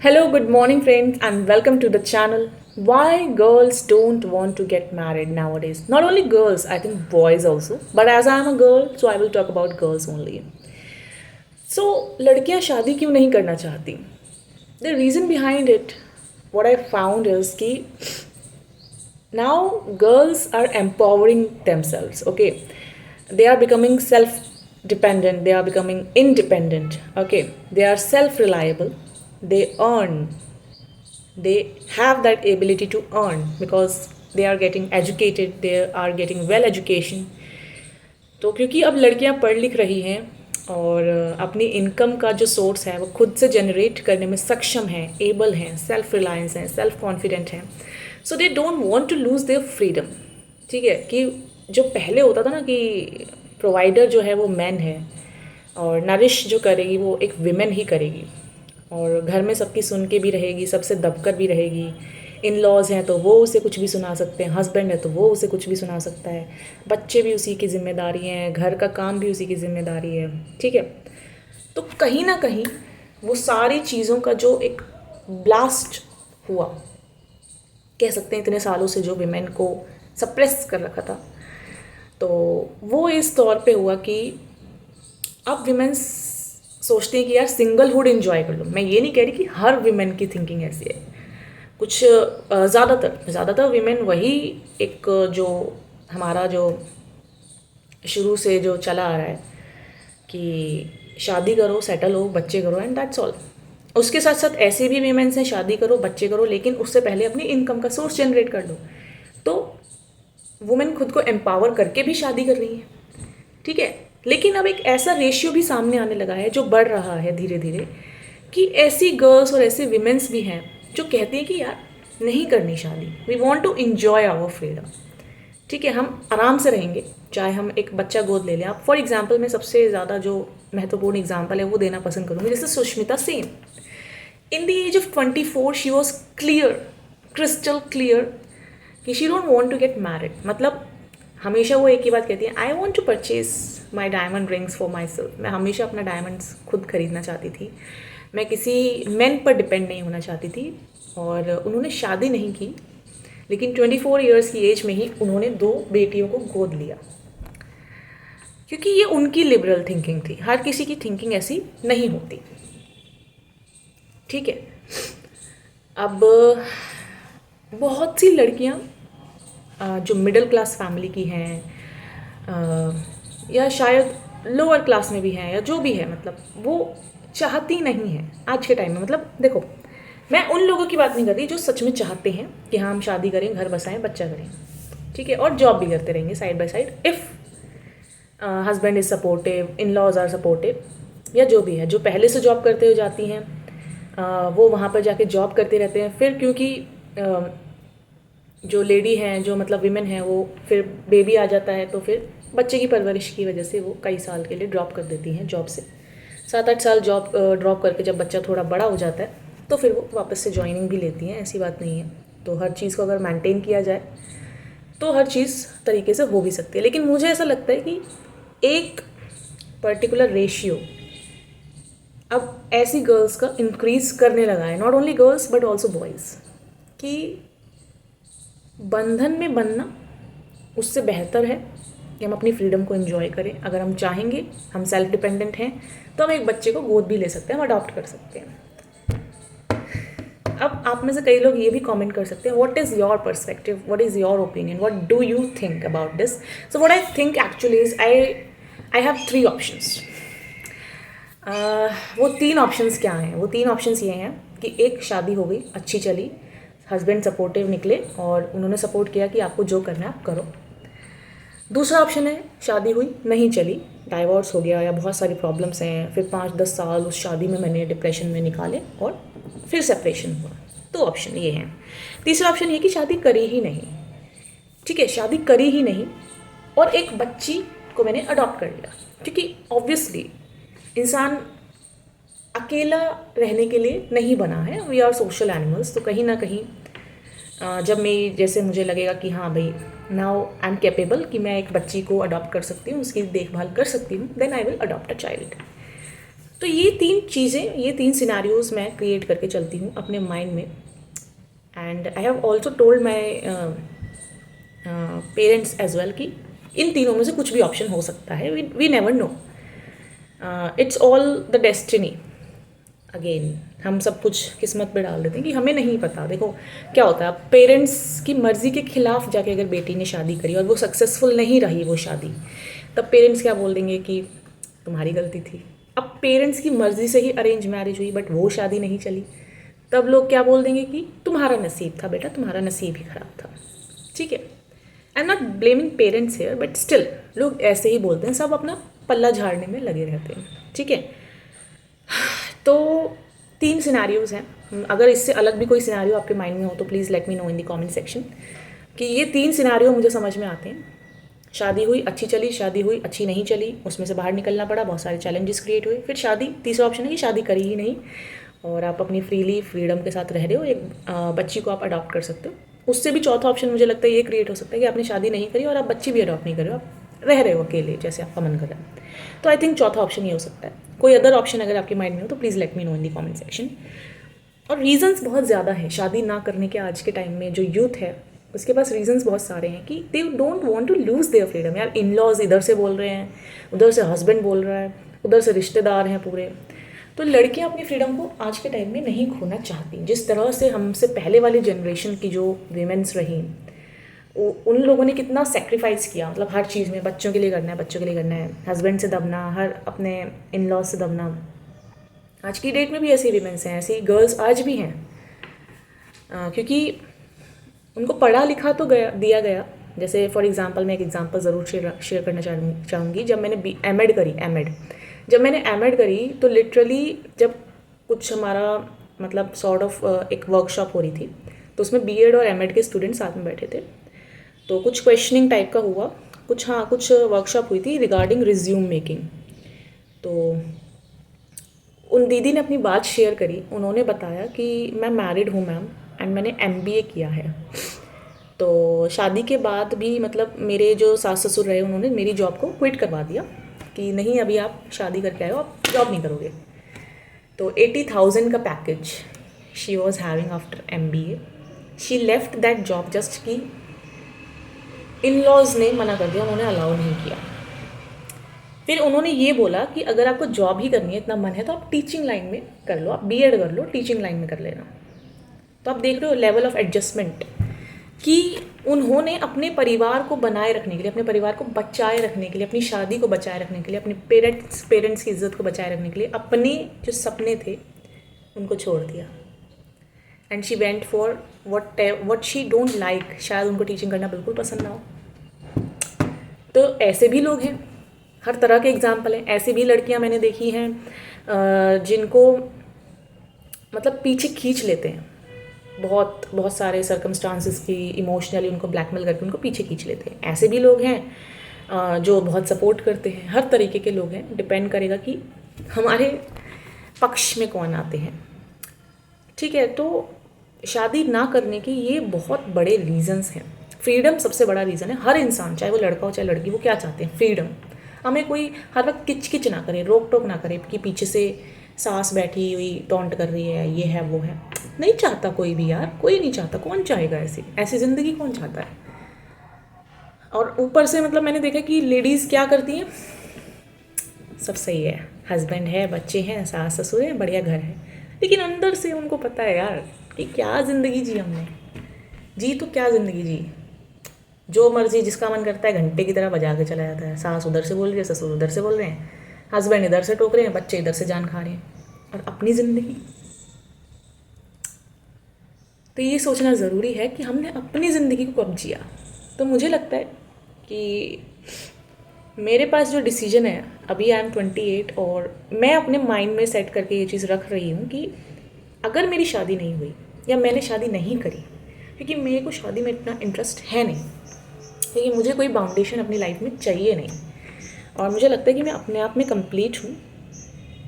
Hello, good morning, friends, and welcome to the channel. Why girls don't want to get married nowadays? Not only girls, I think boys also. But as I am a girl, so I will talk about girls only. So, लड़कियां शादी क्यों नहीं करना चाहती? The reason behind it, what I found is कि now girls are empowering themselves. Okay, they are becoming self-dependent. They are becoming independent. Okay, they are self-reliable. They earn, they have that ability to earn because they are getting educated, they are getting well education. तो क्योंकि अब लड़कियां पढ़ लिख रही हैं और अपनी इनकम का जो सोर्स है वो खुद से जनरेट करने में सक्षम हैं, एबल हैं, सेल्फ रिलायंस हैं, सेल्फ कॉन्फिडेंट हैं, so they don't want to lose their freedom. ठीक है कि जो पहले होता था ना कि प्रोवाइडर जो है वो मैन है और नरिश जो करेगी वो एक विमेन ही करेगी और घर में सबकी सुन के भी रहेगी, सबसे दबकर भी रहेगी. इन लॉज हैं तो वो उसे कुछ भी सुना सकते हैं, हस्बैंड है तो वो उसे कुछ भी सुना सकता है, बच्चे भी उसी की जिम्मेदारी हैं, घर का काम भी उसी की जिम्मेदारी है. ठीक है, तो कहीं ना कहीं वो सारी चीज़ों का जो एक ब्लास्ट हुआ, कह सकते हैं इतने सालों से जो विमेन को सप्रेस कर रखा था, तो वो इस तौर पे हुआ कि अब विमेंस सोचते हैं कि यार सिंगलहुड इन्जॉय कर लो. मैं ये नहीं कह रही कि हर विमेन की थिंकिंग ऐसी है, कुछ ज़्यादातर विमेन वही एक जो हमारा जो शुरू से जो चला आ रहा है कि शादी करो, सेटल हो, बच्चे करो एंड दैट्स ऑल. उसके साथ साथ ऐसे भी विमेन्स हैं, शादी करो, बच्चे करो, लेकिन उससे पहले अपनी इनकम का सोर्स जनरेट कर लो. तो वुमेन खुद को एम्पावर करके भी शादी कर रही है. ठीक है, लेकिन अब एक ऐसा रेशियो भी सामने आने लगा है जो बढ़ रहा है धीरे धीरे कि ऐसी गर्ल्स और ऐसे विमेंस भी हैं जो कहती हैं कि यार नहीं करनी शादी, we want to enjoy our freedom. ठीक है, हम आराम से रहेंगे, चाहे हम एक बच्चा गोद ले लें. आप फॉर एग्जांपल मैं सबसे ज़्यादा जो महत्वपूर्ण एग्जांपल है वो देना पसंद करूँगी, जैसे Sushmita Sen. In the age of 24 she was clear, crystal clear कि she don't want to get married. मतलब हमेशा वो एक ही बात कहती है, I want to purchase my diamond rings for myself. मैं हमेशा अपना डायमंड्स खुद खरीदना चाहती थी, मैं किसी मैन पर डिपेंड नहीं होना चाहती थी. और उन्होंने शादी नहीं की, लेकिन 24 ईयर्स की एज में ही उन्होंने 2 बेटियों को गोद लिया, क्योंकि ये उनकी लिबरल थिंकिंग थी. हर किसी की थिंकिंग ऐसी नहीं होती. ठीक है, अब बहुत सी लड़कियां जो मिडिल क्लास फैमिली की हैं या शायद लोअर क्लास में भी हैं या जो भी है, मतलब वो चाहती नहीं है आज के टाइम में. मतलब देखो, मैं उन लोगों की बात नहीं कर रही जो सच में चाहते हैं कि हाँ हम शादी करें, घर बसाएं, बच्चा करें. ठीक है, और जॉब भी करते रहेंगे side by side if husband is supportive, in laws are supportive, या जो भी है. जो पहले से जॉब करते हुए जाती हैं वो वहाँ पर जाके जॉब करते रहते हैं. फिर क्योंकि जो लेडी हैं, जो मतलब विमेन हैं, वो फिर बेबी आ जाता है तो फिर बच्चे की परवरिश की वजह से वो कई साल के लिए ड्रॉप कर देती हैं जॉब से. 7-8 साल जॉब ड्रॉप करके जब बच्चा थोड़ा बड़ा हो जाता है तो फिर वो वापस से ज्वाइनिंग भी लेती हैं, ऐसी बात नहीं है. तो हर चीज़ को अगर मेंटेन किया जाए तो हर चीज़ तरीके से हो भी सकती है. लेकिन मुझे ऐसा लगता है कि एक पर्टिकुलर रेशियो अब ऐसी गर्ल्स का इंक्रीज़ करने लगा है, not only girls but also boys, कि बंधन में बनना उससे बेहतर है कि हम अपनी फ्रीडम को एंजॉय करें. अगर हम चाहेंगे, हम सेल्फ डिपेंडेंट हैं, तो हम एक बच्चे को गोद भी ले सकते हैं, हम अडॉप्ट कर सकते हैं. अब आप में से कई लोग ये भी कमेंट कर सकते हैं, what is your perspective, what is your opinion, what do you think about this. So what I think actually is I have 3 options. वो 3 ऑप्शंस क्या हैं? वो 3 ऑप्शंस ये हैं कि एक, शादी हो गई, अच्छी चली, हस्बैंड सपोर्टिव निकले और उन्होंने सपोर्ट किया कि आपको जो करना है आप करो. दूसरा ऑप्शन है, शादी हुई, नहीं चली, डाइवोर्स हो गया या बहुत सारी प्रॉब्लम्स हैं, फिर 5-10 साल उस शादी में मैंने डिप्रेशन में निकाले और फिर सेपरेशन हुआ. 2 ऑप्शन ये हैं. तीसरा ऑप्शन ये कि शादी करी ही नहीं. ठीक है, शादी करी ही नहीं और एक बच्ची को मैंने अडॉप्ट कर लिया, क्योंकि ऑब्वियसली इंसान अकेला रहने के लिए नहीं बना है, वी आर सोशल एनिमल्स. तो कहीं ना कहीं जब मैं, जैसे मुझे लगेगा कि हाँ भाई नाउ आई एम कैपेबल कि मैं एक बच्ची को अडॉप्ट कर सकती हूँ, उसकी देखभाल कर सकती हूँ, then I will adopt a child. तो ये 3 चीज़ें, ये 3 सिनारियोज मैं क्रिएट करके चलती हूँ अपने माइंड में। And I have also told my parents as well कि इन तीनों में से कुछ भी ऑप्शन हो सकता है, we never know, it's all the destiny. Again हम सब कुछ किस्मत पे डाल देते हैं कि हमें नहीं पता। देखो क्या होता है, पेरेंट्स की मर्ज़ी के खिलाफ जाके अगर बेटी ने शादी करी और वो सक्सेसफुल नहीं रही वो शादी, तब पेरेंट्स क्या बोल देंगे कि तुम्हारी गलती थी। अब पेरेंट्स की मर्ज़ी से ही अरेंज मैरिज हुई बट वो शादी नहीं चली, तब लोग क्या बोल देंगे कि तुम्हारा नसीब था बेटा, तुम्हारा नसीब ही ख़राब था। ठीक है, I am not blaming parents here, but still लोग ऐसे ही बोलते हैं, सब अपना पल्ला झाड़ने में लगे रहते हैं। ठीक है, तो 3 सिनारियोज हैं। अगर इससे अलग भी कोई सिनारियो आपके माइंड में हो तो please let me know in the comment section कि ये 3 सिनारियो मुझे समझ में आते हैं। शादी हुई अच्छी चली, शादी हुई अच्छी नहीं चली, उसमें से बाहर निकलना पड़ा, बहुत सारे चैलेंजेस क्रिएट हुए, फिर शादी। तीसरा ऑप्शन है कि शादी करी ही नहीं और आप अपनी फ्रीडम के साथ रह रहे हो, एक बच्ची को आप अडॉप्ट कर सकते हो। उससे भी चौथा ऑप्शन मुझे लगता है ये क्रिएट हो सकता है कि आपने शादी नहीं करी और आप बच्ची भी अडॉप्ट नहीं कर रहे हो, आप रह रहे हो अकेले जैसे आपका मन कर रहा है। तो आई थिंक चौथा ऑप्शन ये हो सकता है। कोई अदर ऑप्शन अगर आपके माइंड में हो तो please let me know in the comment section. और रीजंस बहुत ज़्यादा हैं शादी ना करने के। आज के टाइम में जो यूथ है उसके पास रीजंस बहुत सारे हैं कि they don't want to lose their freedom. यार इन लॉज इधर से बोल रहे हैं, उधर से हस्बैंड बोल रहा है, उधर से रिश्तेदार हैं पूरे। तो लड़कियां अपनी फ्रीडम को आज के टाइम में नहीं खोना चाहती। जिस तरह से हमसे पहले वाली जनरेशन की जो वीमेंस रहीं, उन लोगों ने कितना सेक्रीफाइस किया, मतलब हर चीज़ में बच्चों के लिए करना है, बच्चों के लिए करना है, हस्बैंड से दबना, हर अपने इन लॉज से दबना। आज की डेट में भी ऐसी वीमेंस हैं, ऐसी गर्ल्स आज भी हैं, क्योंकि उनको पढ़ा लिखा तो दिया गया। जैसे फॉर एग्जांपल मैं एक एग्जांपल ज़रूर शेयर करना चाहूँगी। जब मैंने एमएड करी, जब मैंने एमएड करी तो लिटरली जब कुछ हमारा मतलब सॉर्ट ऑफ एक वर्कशॉप हो रही थी, तो उसमें बीएड और एमएड के स्टूडेंट्स साथ में बैठे थे। तो कुछ क्वेश्चनिंग टाइप का हुआ, कुछ वर्कशॉप हुई थी रिगार्डिंग रिज्यूम मेकिंग। तो उन दीदी ने अपनी बात शेयर करी। उन्होंने बताया कि मैं मैरिड हूँ मैम एंड मैंने एमबीए किया है। तो शादी के बाद भी मतलब मेरे जो सास ससुर रहे उन्होंने मेरी जॉब को क्विट करवा दिया कि नहीं अभी आप शादी करके आए हो, आप जॉब नहीं करोगे। तो 80,000 का package she was having after MBA. She left that job just कि इन लॉज ने मना कर दिया, उन्होंने अलाउ नहीं किया। फिर उन्होंने ये बोला कि अगर आपको जॉब ही करनी है, इतना मन है, तो आप टीचिंग लाइन में कर लो, आप बीएड कर लो, टीचिंग लाइन में कर लेना। तो आप देख रहे हो लेवल ऑफ एडजस्टमेंट कि उन्होंने अपने परिवार को बनाए रखने के लिए, अपने परिवार को बचाए रखने के लिए, अपनी शादी को बचाए रखने के लिए, अपने पेरेंट्स की इज्जत को बचाए रखने के लिए अपने जो सपने थे उनको छोड़ दिया। And she went for what she don't like. शायद उनको टीचिंग करना बिल्कुल पसंद ना हो। तो ऐसे भी लोग हैं, हर तरह के एग्जाम्पल हैं। ऐसी भी लड़कियां मैंने देखी हैं जिनको मतलब पीछे खींच लेते हैं, बहुत सारे सर्कमस्टांसिस की, इमोशनली उनको ब्लैकमेल करके उनको पीछे खींच लेते हैं। ऐसे भी लोग हैं जो बहुत सपोर्ट करते हैं। हर तरीके के लोग हैं, डिपेंड करेगा कि हमारे पक्ष में कौन आते हैं। ठीक है, तो शादी ना करने के ये बहुत बड़े रीजंस हैं। फ्रीडम सबसे बड़ा रीज़न है। हर इंसान, चाहे वो लड़का हो चाहे लड़की, वो क्या चाहते हैं? फ्रीडम। हमें कोई हर वक्त किच किच ना करे, रोक टोक ना करे कि पीछे से सास बैठी हुई टॉन्ट कर रही है, ये है वो है। नहीं चाहता कोई भी यार, कोई नहीं चाहता। कौन चाहेगा ऐसी ज़िंदगी? कौन चाहता है? और ऊपर से मतलब मैंने देखा कि लेडीज़ क्या करती हैं, सब सही है, हस्बैंड है, बच्चे हैं, सास ससुर हैं, बढ़िया घर है, लेकिन अंदर से उनको पता है यार कि क्या ज़िंदगी जी हमने जी, तो क्या ज़िंदगी जी। जो मर्जी जिसका मन करता है घंटे की तरह बजा के चला जाता है। सास उधर से बोल रही है, ससुर उधर से बोल रहे हैं, हस्बैंड इधर से टोक रहे हैं, बच्चे इधर से जान खा रहे हैं, और अपनी ज़िंदगी। तो ये सोचना ज़रूरी है कि हमने अपनी ज़िंदगी को कब जिया। तो मुझे लगता है कि मेरे पास जो डिसीजन है, अभी आई एम 28 और मैं अपने माइंड में सेट करके ये चीज़ रख रही हूँ कि अगर मेरी शादी नहीं हुई या मैंने शादी नहीं करी, क्योंकि मेरे को शादी में इतना इंटरेस्ट है नहीं, क्योंकि मुझे कोई बाउंडेशन अपनी लाइफ में चाहिए नहीं, और मुझे लगता है कि मैं अपने आप में कंप्लीट हूँ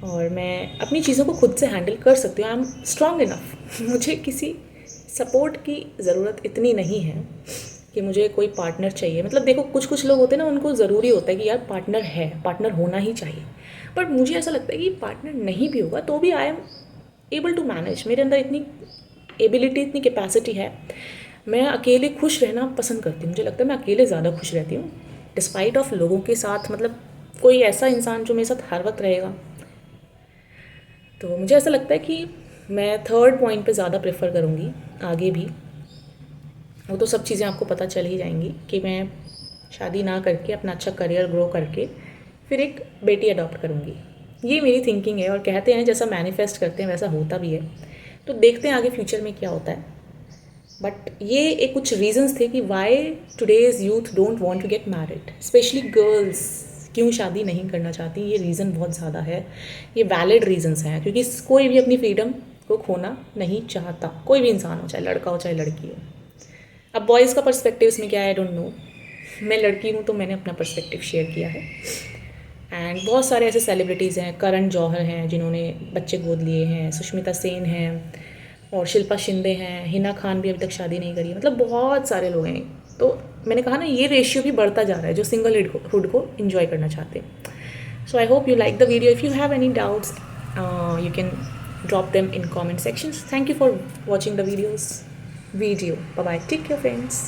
और मैं अपनी चीज़ों को खुद से हैंडल कर सकती हूँ। I am strong enough. मुझे किसी सपोर्ट की ज़रूरत इतनी नहीं है कि मुझे कोई पार्टनर चाहिए। मतलब देखो, कुछ लोग होते हैं ना, उनको ज़रूरी होता है कि यार पार्टनर है, पार्टनर होना ही चाहिए। पर मुझे ऐसा लगता है कि पार्टनर नहीं भी होगा तो भी I am able to manage, मेरे अंदर इतनी एबिलिटी, इतनी कैपेसिटी है। मैं अकेले खुश रहना पसंद करती हूँ, मुझे लगता है मैं अकेले ज़्यादा खुश रहती हूँ डिस्पाइट ऑफ लोगों के साथ, मतलब कोई ऐसा इंसान जो मेरे साथ हर वक्त रहेगा। तो मुझे ऐसा लगता है कि मैं थर्ड पॉइंट पे ज़्यादा प्रेफर करूँगी आगे भी। वो तो सब चीज़ें आपको पता चल ही जाएंगी कि मैं शादी ना करके अपना अच्छा करियर ग्रो करके फिर एक बेटी अडॉप्ट करूँगी। ये मेरी थिंकिंग है, और कहते हैं जैसा मैनिफेस्ट करते हैं वैसा होता भी है। तो देखते हैं आगे फ्यूचर में क्या होता है। बट ये एक कुछ रीजंस थे कि why today's youth don't want to get married, specially girls क्यों शादी नहीं करना चाहती। ये रीज़न बहुत ज़्यादा है, ये वैलिड रीजंस हैं, क्योंकि कोई भी अपनी फ्रीडम को खोना नहीं चाहता, कोई भी इंसान हो, चाहे लड़का हो चाहे लड़की हो। अब बॉयज़ का पर्सपेक्टिव इसमें क्या है आई डोंट नो, मैं लड़की हूँ तो मैंने अपना पर्सपेक्टिव शेयर किया है। एंड बहुत सारे ऐसे सेलिब्रिटीज़ हैं, करण जौहर हैं जिन्होंने बच्चे गोद लिए हैं, सुष्मिता सेन हैं, और शिल्पा शिंदे हैं, हिना खान भी अभी तक शादी नहीं करी है, मतलब बहुत सारे लोग हैं। तो मैंने कहा ना, ये रेशियो भी बढ़ता जा रहा है जो सिंगल हुड को इन्जॉय करना चाहते हैं। So I hope you like the video. If you have any doubts you can drop them in comment sections. Thank you for watching the video. Bye bye. Take care, friends.